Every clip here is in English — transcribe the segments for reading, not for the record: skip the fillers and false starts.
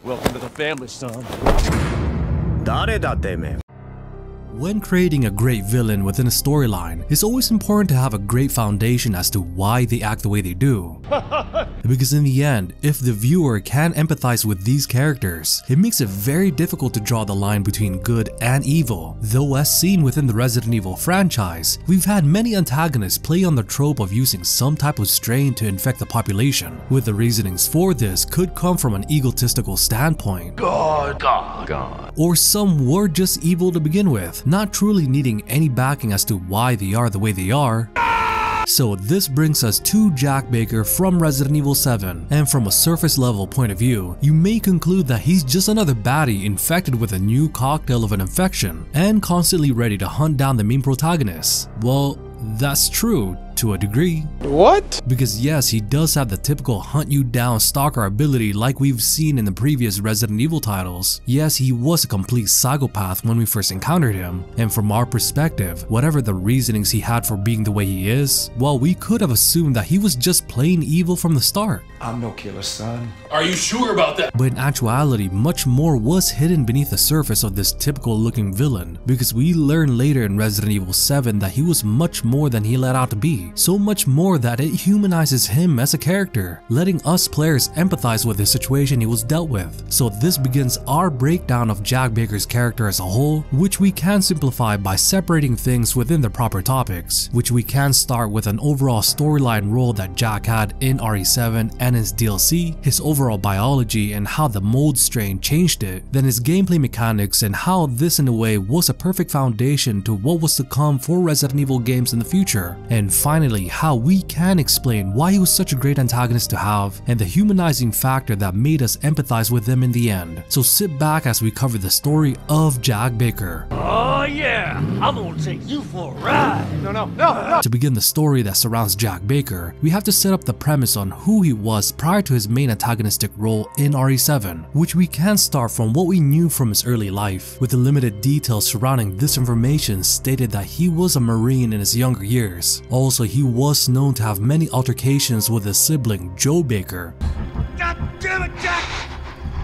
Welcome to the family, son. When creating a great villain within a storyline, it's always important to have a great foundation as to why they act the way they do. Because in the end, if the viewer can empathize with these characters, it makes it very difficult to draw the line between good and evil. Though as seen within the Resident Evil franchise, we've had many antagonists play on the trope of using some type of strain to infect the population, with the reasonings for this could come from an egotistical standpoint. God. Or some were just evil to begin with, not truly needing any backing as to why they are the way they are. So this brings us to Jack Baker from Resident Evil 7, and from a surface level point of view, you may conclude that he's just another baddie infected with a new cocktail of an infection, and constantly ready to hunt down the main protagonist. Well, that's true to a degree. What? Because yes, he does have the typical hunt you down stalker ability like we've seen in the previous Resident Evil titles. Yes, he was a complete psychopath when we first encountered him, and from our perspective, whatever the reasonings he had for being the way he is, well, we could have assumed that he was just plain evil from the start. I'm no killer, son. Are you sure about that? But in actuality, much more was hidden beneath the surface of this typical looking villain, because we learn later in Resident Evil 7 that he was much more than he let out to be. So much more that it humanizes him as a character, letting us players empathize with the situation he was dealt with. So this begins our breakdown of Jack Baker's character as a whole, which we can simplify by separating things within their proper topics, which we can start with an overall storyline role that Jack had in RE7 and his DLC, his overall biology and how the mold strain changed it, then his gameplay mechanics and how this in a way was a perfect foundation to what was to come for Resident Evil games in the future, and finally how we can explain why he was such a great antagonist to have and the humanizing factor that made us empathize with him in the end. So sit back as we cover the story of Jack Baker. Oh yeah, I'm gonna take you for a ride. No. To begin the story that surrounds Jack Baker, we have to set up the premise on who he was prior to his main antagonistic role in RE7, which we can start from what we knew from his early life, with the limited details surrounding this information stated that he was a Marine in his younger years. Also, he was known to have many altercations with his sibling Joe Baker. God damn it, Jack!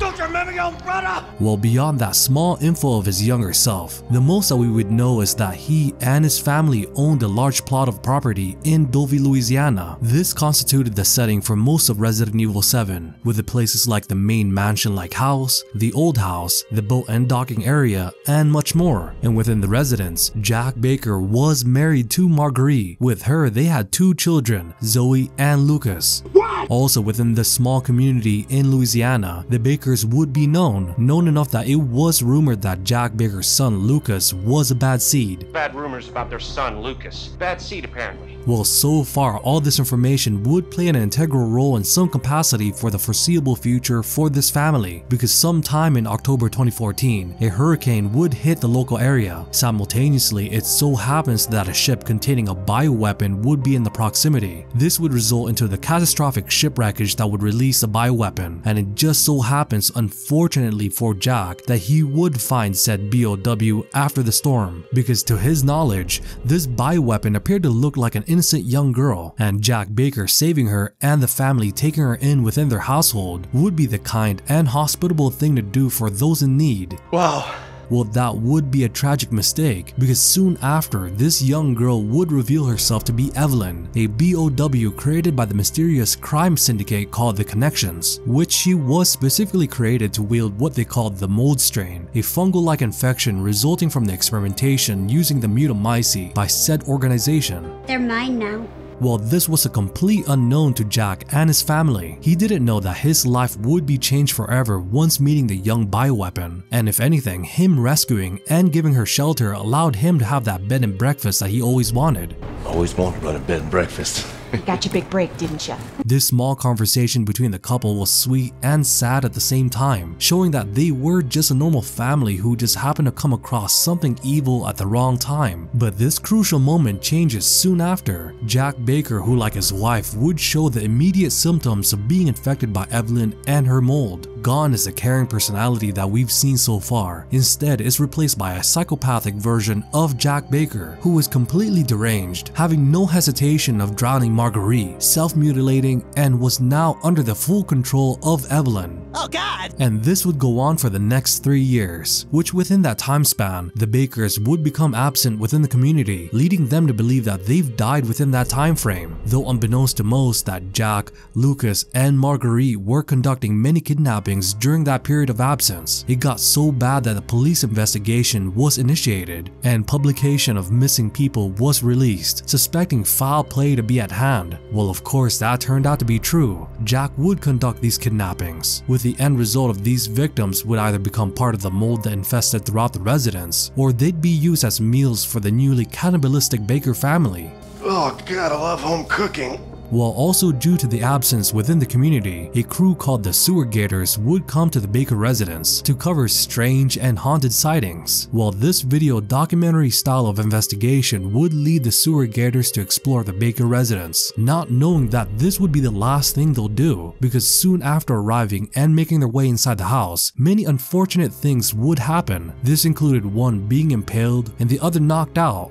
Don't you remember your own brother? Well, beyond that small info of his younger self, the most that we would know is that he and his family owned a large plot of property in DeVuH, Louisiana. This constituted the setting for most of Resident Evil 7, with the places like the main mansion-like house, the old house, the boat and docking area, and much more. And within the residence, Jack Baker was married to Marguerite. With her, they had 2 children, Zoe and Lucas. Also within this small community in Louisiana, the Bakers would be known enough that it was rumored that Jack Baker's son Lucas was a bad seed. Bad rumors about their son Lucas. Bad seed apparently. Well, so far all this information would play an integral role in some capacity for the foreseeable future for this family, because sometime in October 2014, a hurricane would hit the local area. Simultaneously, it so happens that a ship containing a bioweapon would be in the proximity. This would result into the catastrophic shipwreckage that would release a bioweapon, and it just so happens, unfortunately for Jack, that he would find said BOW after the storm, because to his knowledge, this bioweapon appeared to look like an innocent young girl, and Jack Baker saving her and the family taking her in within their household would be the kind and hospitable thing to do for those in need. Wow. Well, that would be a tragic mistake, because soon after, this young girl would reveal herself to be Eveline, a BOW created by the mysterious crime syndicate called the Connections, which she was specifically created to wield what they called the mold strain, a fungal-like infection resulting from the experimentation using the mutamycete by said organization. They're mine now. Well, this was a complete unknown to Jack and his family. He didn't know that his life would be changed forever once meeting the young bioweapon, and if anything, him rescuing and giving her shelter allowed him to have that bed and breakfast that he always wanted. Always wanted to run a bed and breakfast. Got your big break, didn't ya? This small conversation between the couple was sweet and sad at the same time, showing that they were just a normal family who just happened to come across something evil at the wrong time. But this crucial moment changes soon after. Jack Baker, who like his wife would show the immediate symptoms of being infected by Eveline and her mold. Gone is the caring personality that we've seen so far. Instead, is replaced by a psychopathic version of Jack Baker, who is completely deranged, having no hesitation of drowning Marguerite, self-mutilating, and was now under the full control of Eveline. Oh God! And this would go on for the next 3 years, which within that time span, the Bakers would become absent within the community, leading them to believe that they've died within that time frame, though unbeknownst to most that Jack, Lucas, and Marguerite were conducting many kidnappings during that period of absence. It got so bad that a police investigation was initiated, and publication of missing people was released, suspecting foul play to be at hand. Well, of course that turned out to be true. Jack would conduct these kidnappings, with the end result of these victims would either become part of the mold that infested throughout the residence, or they'd be used as meals for the newly cannibalistic Baker family. Oh God, I love home cooking. While also due to the absence within the community, a crew called the Sewer Gators would come to the Baker residence to cover strange and haunted sightings. While this video documentary style of investigation would lead the Sewer Gators to explore the Baker residence, not knowing that this would be the last thing they'll do, because soon after arriving and making their way inside the house, many unfortunate things would happen. This included one being impaled and the other knocked out.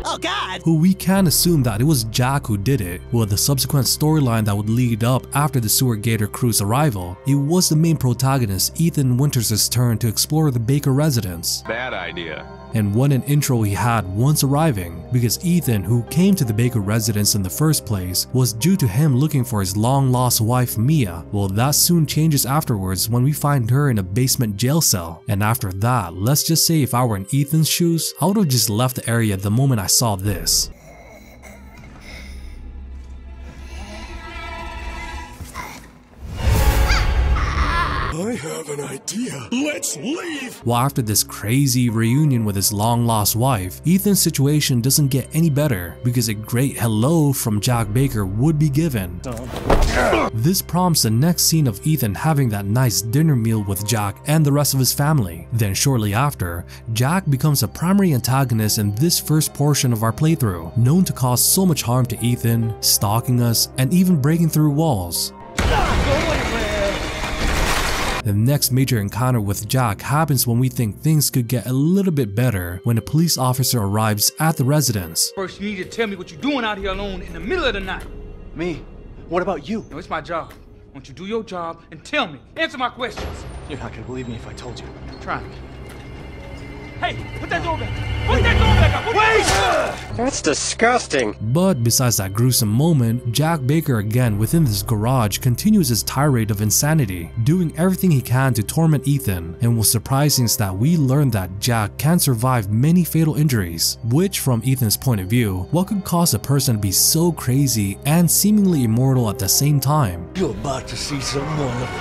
Oh God! Who we can assume that it was Jack who did it. Well, the subsequent storyline that would lead up after the Sewer Gator crew's arrival, it was the main protagonist Ethan Winters' turn to explore the Baker residence. Bad idea. And what an intro he had once arriving, because Ethan, who came to the Baker residence in the first place, was due to him looking for his long-lost wife Mia. Well, that soon changes afterwards when we find her in a basement jail cell. And after that, let's just say if I were in Ethan's shoes, I would have just left the area the moment I saw this. I have an idea. Let's leave! Well, after this crazy reunion with his long-lost wife, Ethan's situation doesn't get any better because a great hello from Jack Baker would be given. This prompts the next scene of Ethan having that nice dinner meal with Jack and the rest of his family. Then shortly after, Jack becomes a primary antagonist in this first portion of our playthrough, known to cause so much harm to Ethan, stalking us, and even breaking through walls. The next major encounter with Jack happens when we think things could get a little bit better when a police officer arrives at the residence. First, you need to tell me what you're doing out here alone in the middle of the night. Me? What about you? No, it's my job. Won't you do your job and tell me? Answer my questions. You're not gonna believe me if I told you. Try me. Hey, put that door back. Put that door back up. Wait! That's disgusting. But besides that gruesome moment, Jack Baker again within this garage continues his tirade of insanity, doing everything he can to torment Ethan. And what's surprising is that we learn that Jack can survive many fatal injuries, which from Ethan's point of view, what could cause a person to be so crazy and seemingly immortal at the same time? You're about to see some wonderful.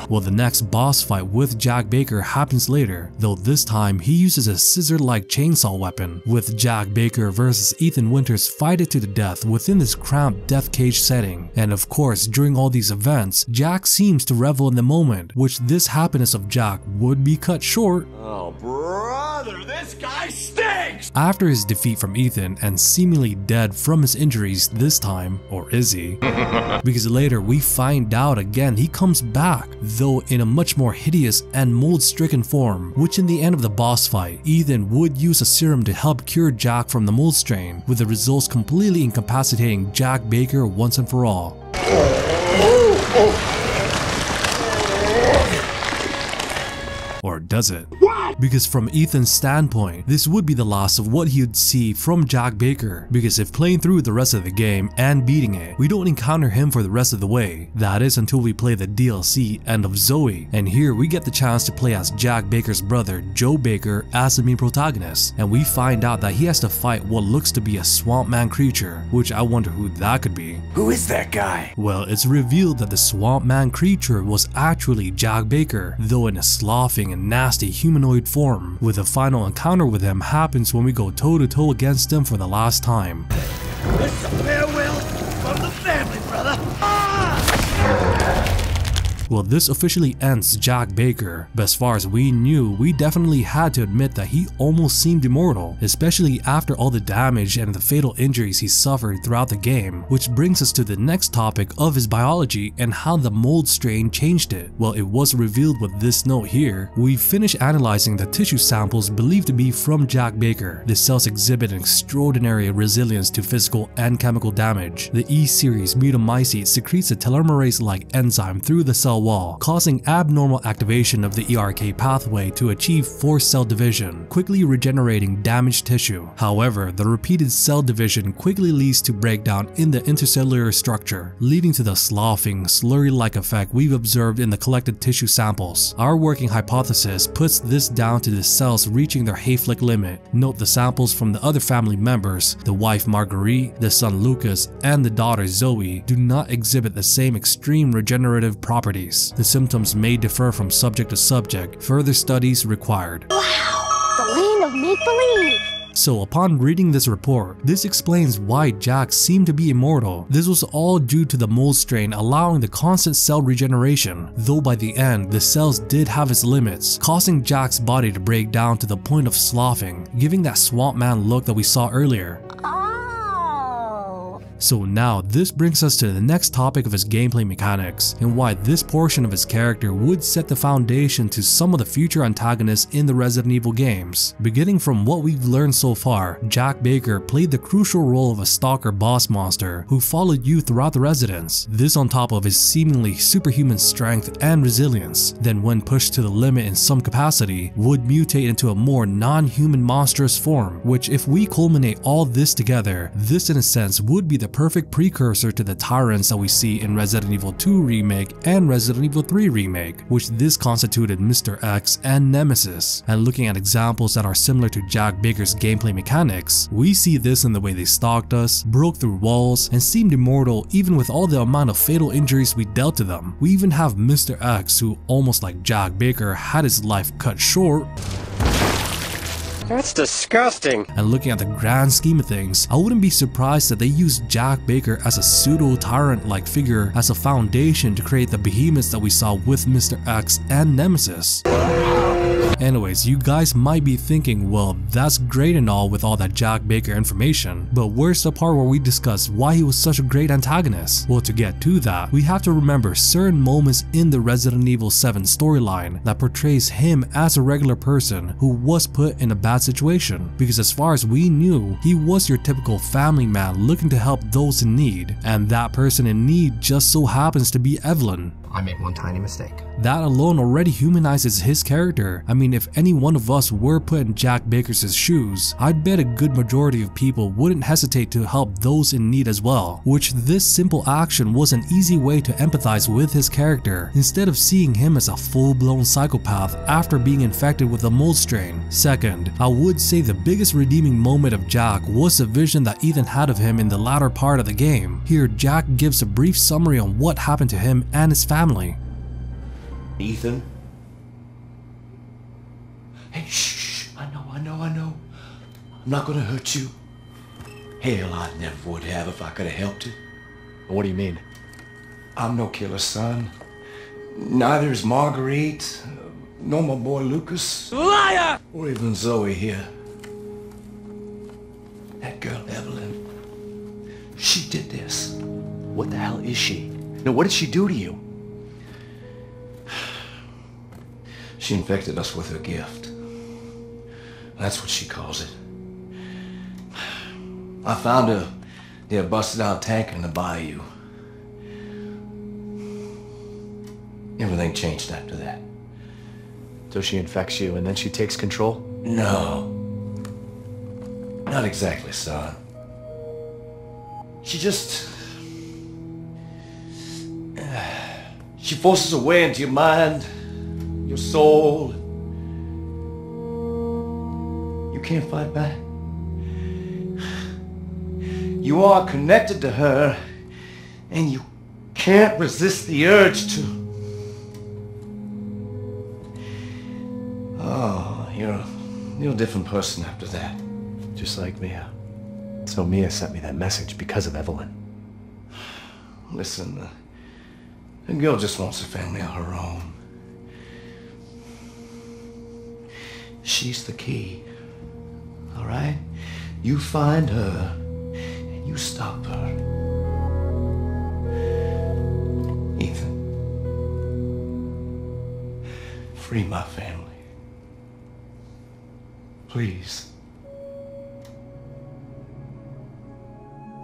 Well, the next boss fight with Jack Baker happens later, though this time he uses a scissor-like chainsaw weapon, with Jack Baker versus Ethan Winters fight it to the death within this cramped death cage setting. And of course, during all these events, Jack seems to revel in the moment, which this happiness of Jack would be cut short. Oh, brother, this guy stinks! After his defeat from Ethan and seemingly dead from his injuries this time, or is he? Because later we find out again he comes back, though in a much more hideous and mold-stricken form, which in the end of the boss fight, Ethan would use a serum to help cure Jack from the mold strain, with the results completely incapacitating Jack Baker once and for all. Or does it? Because from Ethan's standpoint, this would be the last of what he would see from Jack Baker, because if playing through the rest of the game and beating it, we don't encounter him for the rest of the way. That is until we play the DLC End of Zoe, and here we get the chance to play as Jack Baker's brother Joe Baker as the main protagonist, and we find out that he has to fight what looks to be a swamp man creature, which I wonder who that could be. Who is that guy? Well, it's revealed that the swamp man creature was actually Jack Baker, though in a sloughing and nasty humanoid form, with the final encounter with him happens when we go toe-to-toe against him for the last time. This is a farewell from the family, brother! Well, this officially ends Jack Baker, but as far as we knew, we definitely had to admit that he almost seemed immortal, especially after all the damage and the fatal injuries he suffered throughout the game, which brings us to the next topic of his biology and how the mold strain changed it. Well, it was revealed with this note here. We finished analyzing the tissue samples believed to be from Jack Baker. The cells exhibit an extraordinary resilience to physical and chemical damage. The E-series mutamycete secretes a telomerase-like enzyme through the cell wall, causing abnormal activation of the ERK pathway to achieve forced cell division, quickly regenerating damaged tissue. However, the repeated cell division quickly leads to breakdown in the intercellular structure, leading to the sloughing, slurry-like effect we've observed in the collected tissue samples. Our working hypothesis puts this down to the cells reaching their Hayflick limit. Note the samples from the other family members, the wife Marguerite, the son Lucas, and the daughter Zoe, do not exhibit the same extreme regenerative properties. The symptoms may differ from subject to subject. Further studies required. Wow! The land of make-believe! So upon reading this report, this explains why Jack seemed to be immortal. This was all due to the mold strain allowing the constant cell regeneration, though by the end, the cells did have its limits, causing Jack's body to break down to the point of sloughing, giving that swamp man look that we saw earlier. So now this brings us to the next topic of his gameplay mechanics and why this portion of his character would set the foundation to some of the future antagonists in the Resident Evil games. Beginning from what we've learned so far, Jack Baker played the crucial role of a stalker boss monster who followed you throughout the residence. This on top of his seemingly superhuman strength and resilience, then when pushed to the limit in some capacity, would mutate into a more non-human monstrous form, which if we culminate all this together, this in a sense would be the perfect precursor to the tyrants that we see in Resident Evil 2 Remake and Resident Evil 3 Remake, which this constituted Mr. X and Nemesis. And looking at examples that are similar to Jack Baker's gameplay mechanics, we see this in the way they stalked us, broke through walls, and seemed immortal even with all the amount of fatal injuries we dealt to them. We even have Mr. X who, almost like Jack Baker, had his life cut short. That's disgusting. And looking at the grand scheme of things, I wouldn't be surprised that they used Jack Baker as a pseudo-tyrant-like figure as a foundation to create the behemoths that we saw with Mr. X and Nemesis. Anyways, you guys might be thinking, well, that's great and all with all that Jack Baker information, but where's the part where we discuss why he was such a great antagonist? Well, to get to that, we have to remember certain moments in the Resident Evil 7 storyline that portrays him as a regular person who was put in a bad situation, because as far as we knew, he was your typical family man looking to help those in need, and that person in need just so happens to be Eveline. I made one tiny mistake. That alone already humanizes his character. I mean, if any one of us were put in Jack Baker's shoes, I'd bet a good majority of people wouldn't hesitate to help those in need as well, which this simple action was an easy way to empathize with his character, instead of seeing him as a full-blown psychopath after being infected with the mold strain. Second, I would say the biggest redeeming moment of Jack was the vision that Ethan had of him in the latter part of the game. Here, Jack gives a brief summary on what happened to him and his family. Ethan? Hey, shh, I know. I'm not gonna hurt you. Hell, I never would have if I could have helped you. What do you mean? I'm no killer, son. Neither is Marguerite, nor my boy Lucas. Liar! Or even Zoe here. That girl, Eveline, she did this. What the hell is she? No, what did she do to you? She infected us with her gift. That's what she calls it. I found her near a busted out tank in the bayou. Everything changed after that. So she infects you and then she takes control? No. Not exactly, son. She just... she forces her way into your mind, your soul. You can't fight back. You are connected to her, and you can't resist the urge to... Oh, you're a different person after that. Just like Mia. So Mia sent me that message because of Eveline. Listen, The girl just wants a family of her own. She's the key. All right? You find her and you stop her. Ethan. Free my family. Please.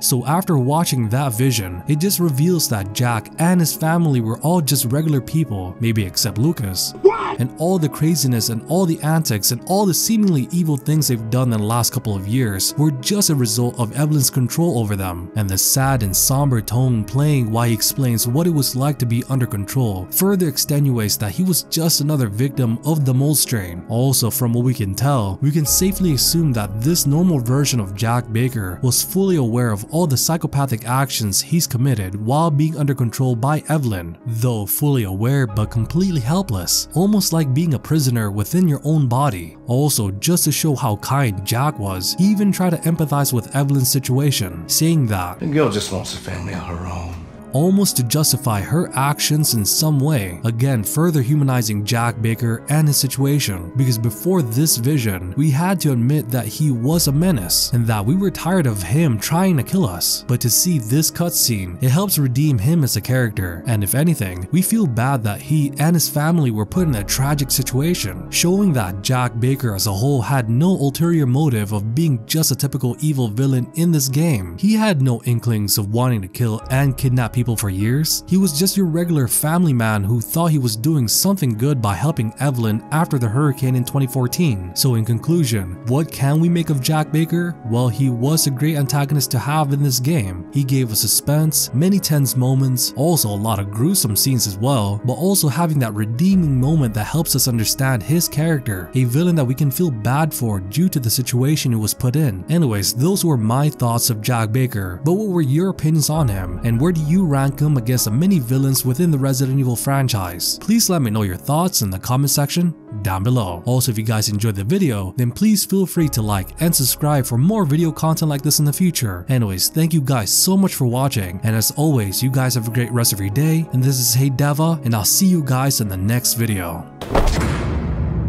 So after watching that vision, it just reveals that Jack and his family were all just regular people, maybe except Lucas. And all the craziness and all the antics and all the seemingly evil things they've done in the last couple of years were just a result of Eveline's control over them. And the sad and somber tone playing while he explains what it was like to be under control further extenuates that he was just another victim of the mold strain. Also, from what we can tell, we can safely assume that this normal version of Jack Baker was fully aware of all the psychopathic actions he's committed while being under control by Eveline, though fully aware but completely helpless, almost like being a prisoner within your own body. Also, just to show how kind Jack was, he even tried to empathize with Eveline's situation, saying that The girl just wants a family of her own. almost to justify her actions in some way, again further humanizing Jack Baker and his situation, because before this vision, we had to admit that he was a menace and that we were tired of him trying to kill us. But to see this cutscene, it helps redeem him as a character, and if anything, we feel bad that he and his family were put in a tragic situation, showing that Jack Baker as a whole had no ulterior motive of being just a typical evil villain in this game. He had no inklings of wanting to kill and kidnap people for years. He was just your regular family man who thought he was doing something good by helping Eveline after the hurricane in 2014. So in conclusion, what can we make of Jack Baker? Well, he was a great antagonist to have in this game. He gave us suspense, many tense moments, also a lot of gruesome scenes as well, but also having that redeeming moment that helps us understand his character, a villain that we can feel bad for due to the situation he was put in. Anyways, those were my thoughts of Jack Baker, but what were your opinions on him, and where do you rank him against the many villains within the Resident Evil franchise? Please let me know your thoughts in the comment section down below. Also, if you guys enjoyed the video, then please feel free to like and subscribe for more video content like this in the future. Anyways, thank you guys so much for watching, and as always, you guys have a great rest of your day, and this is Hey DeVuH, and I'll see you guys in the next video.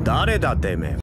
誰だてめえ